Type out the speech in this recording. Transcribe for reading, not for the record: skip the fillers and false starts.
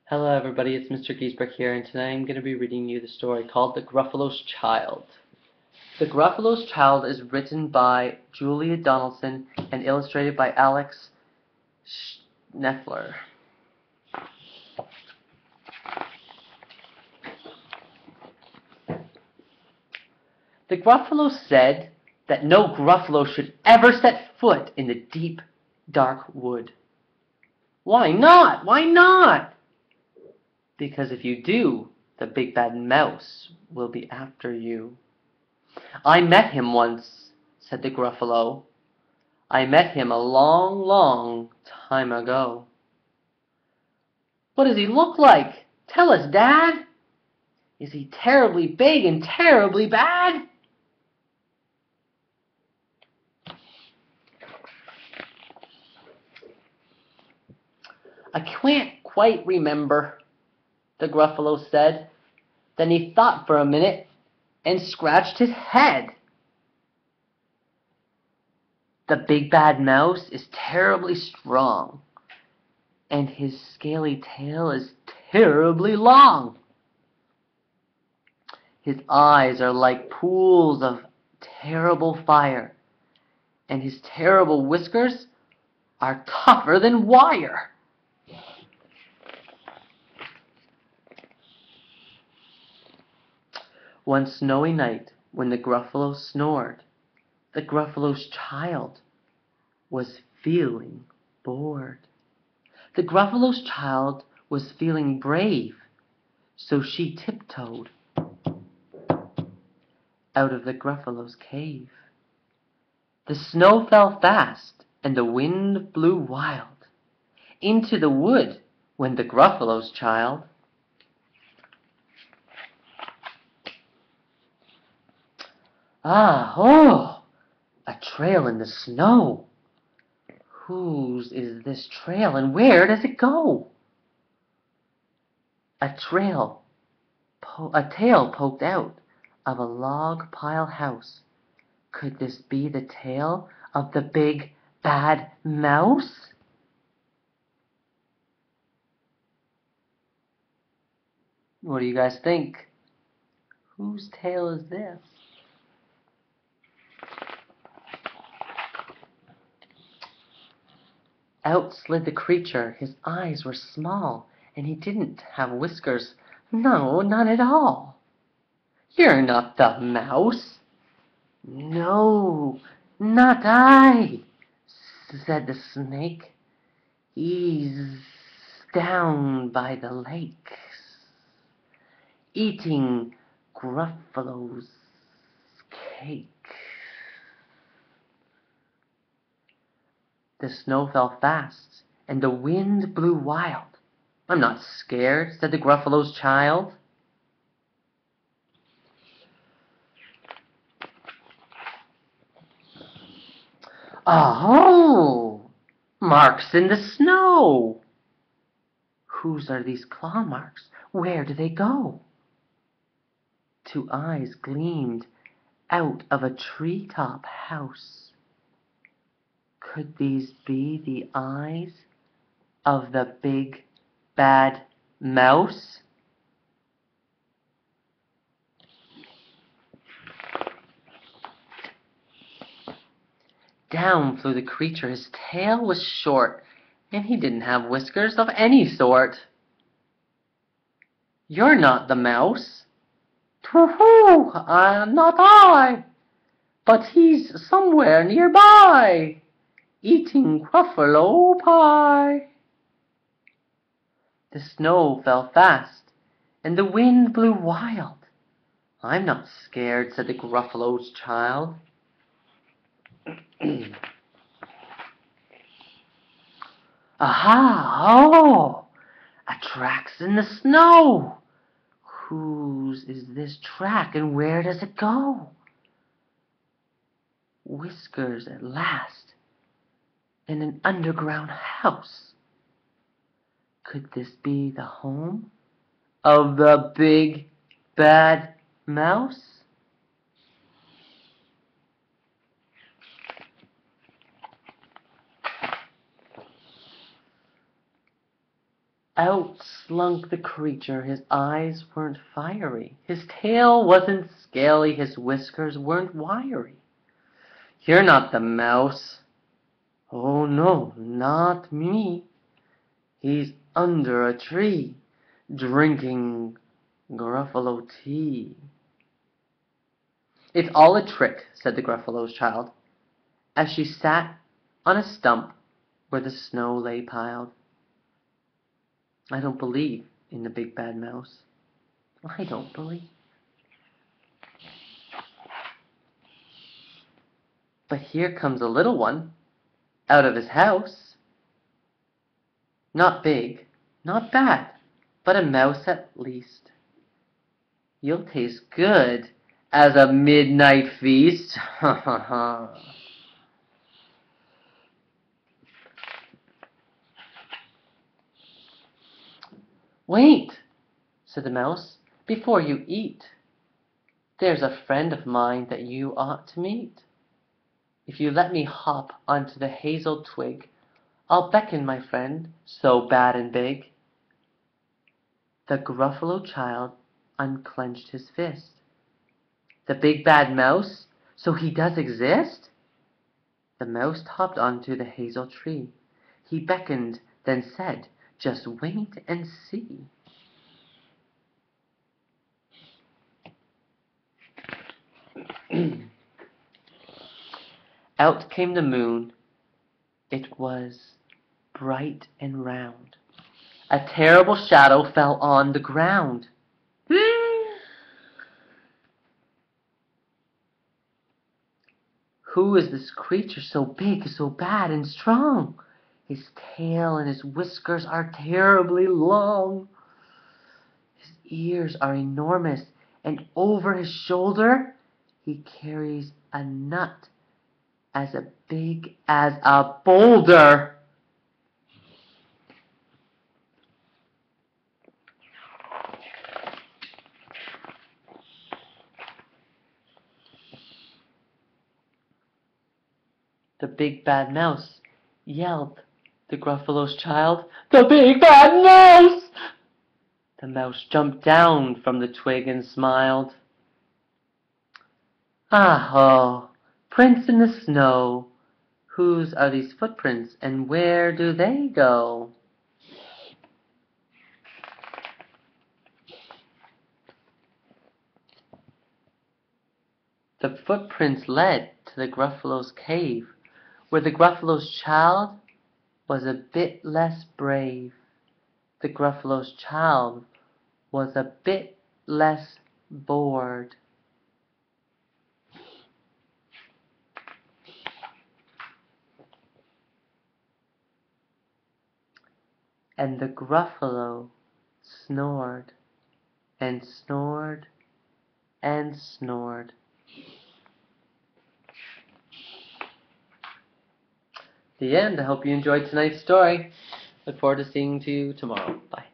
Hello everybody, it's Mr. Giesbrecht here, and tonight I'm going to be reading you the story called The Gruffalo's Child. The Gruffalo's Child is written by Julia Donaldson and illustrated by Alex Scheffler. The Gruffalo said that no Gruffalo should ever set foot in the deep, dark wood. Why not? Why not? Because if you do, the big bad mouse will be after you. I met him once, said the Gruffalo. I met him a long, long time ago. What does he look like? Tell us, Dad. Is he terribly big and terribly bad? I can't quite remember, the Gruffalo said. Then he thought for a minute and scratched his head. The big bad mouse is terribly strong, and his scaly tail is terribly long. His eyes are like pools of terrible fire, and his terrible whiskers are tougher than wire. One snowy night, when the Gruffalo snored, the Gruffalo's child was feeling bored. The Gruffalo's child was feeling brave, so she tiptoed out of the Gruffalo's cave. The snow fell fast, and the wind blew wild. Into the wood went the Gruffalo's child. Ah, oh, a trail in the snow. Whose is this trail, and where does it go? A tail poked out of a log pile house. Could this be the tail of the big bad mouse? What do you guys think? Whose tail is this? Out slid the creature. His eyes were small, and he didn't have whiskers. No, none at all. You're not the mouse. No, not I, said the snake. He's down by the lake, eating Gruffalo's cake. The snow fell fast, and the wind blew wild. I'm not scared, said the Gruffalo's child. Oh, marks in the snow. Whose are these claw marks? Where do they go? Two eyes gleamed out of a treetop house. Could these be the eyes of the big bad mouse? Down flew the creature. His tail was short, and he didn't have whiskers of any sort. You're not the mouse. Too-hoo, not I, but he's somewhere nearby, eating Gruffalo pie. The snow fell fast, and the wind blew wild. I'm not scared, said the Gruffalo's child. Aha! Oh! A track's in the snow. Whose is this track, and where does it go? Whiskers at last, in an underground house. Could this be the home of the big bad mouse? Out slunk the creature. His eyes weren't fiery. His tail wasn't scaly. His whiskers weren't wiry. You're not the mouse. Oh no, not me. He's under a tree, drinking Gruffalo tea. It's all a trick, said the Gruffalo's child, as she sat on a stump where the snow lay piled. I don't believe in the big bad mouse. I don't believe. But here comes a little one out of his house. Not big, not bad, but a mouse at least. You'll taste good as a midnight feast. Ha ha ha. Wait, said the mouse, before you eat. There's a friend of mine that you ought to meet. If you let me hop onto the hazel twig, I'll beckon my friend, so bad and big. The Gruffalo child unclenched his fist. The big bad mouse, so he does exist? The mouse hopped onto the hazel tree. He beckoned, then said, just wait and see. Out came the moon. It was bright and round. A terrible shadow fell on the ground. Who is this creature so big, so bad, and strong? His tail and his whiskers are terribly long. His ears are enormous, and over his shoulder he carries a nut as big as a boulder. The big bad mouse yelled. The Gruffalo's child, the big bad mouse! The mouse jumped down from the twig and smiled. Ah ho, prints in the snow. Whose are these footprints, and where do they go? The footprints led to the Gruffalo's cave, where the Gruffalo's child was a bit less brave. The Gruffalo's child was a bit less bored. And the Gruffalo snored and snored and snored. The end. I hope you enjoyed tonight's story. Look forward to seeing you tomorrow. Bye.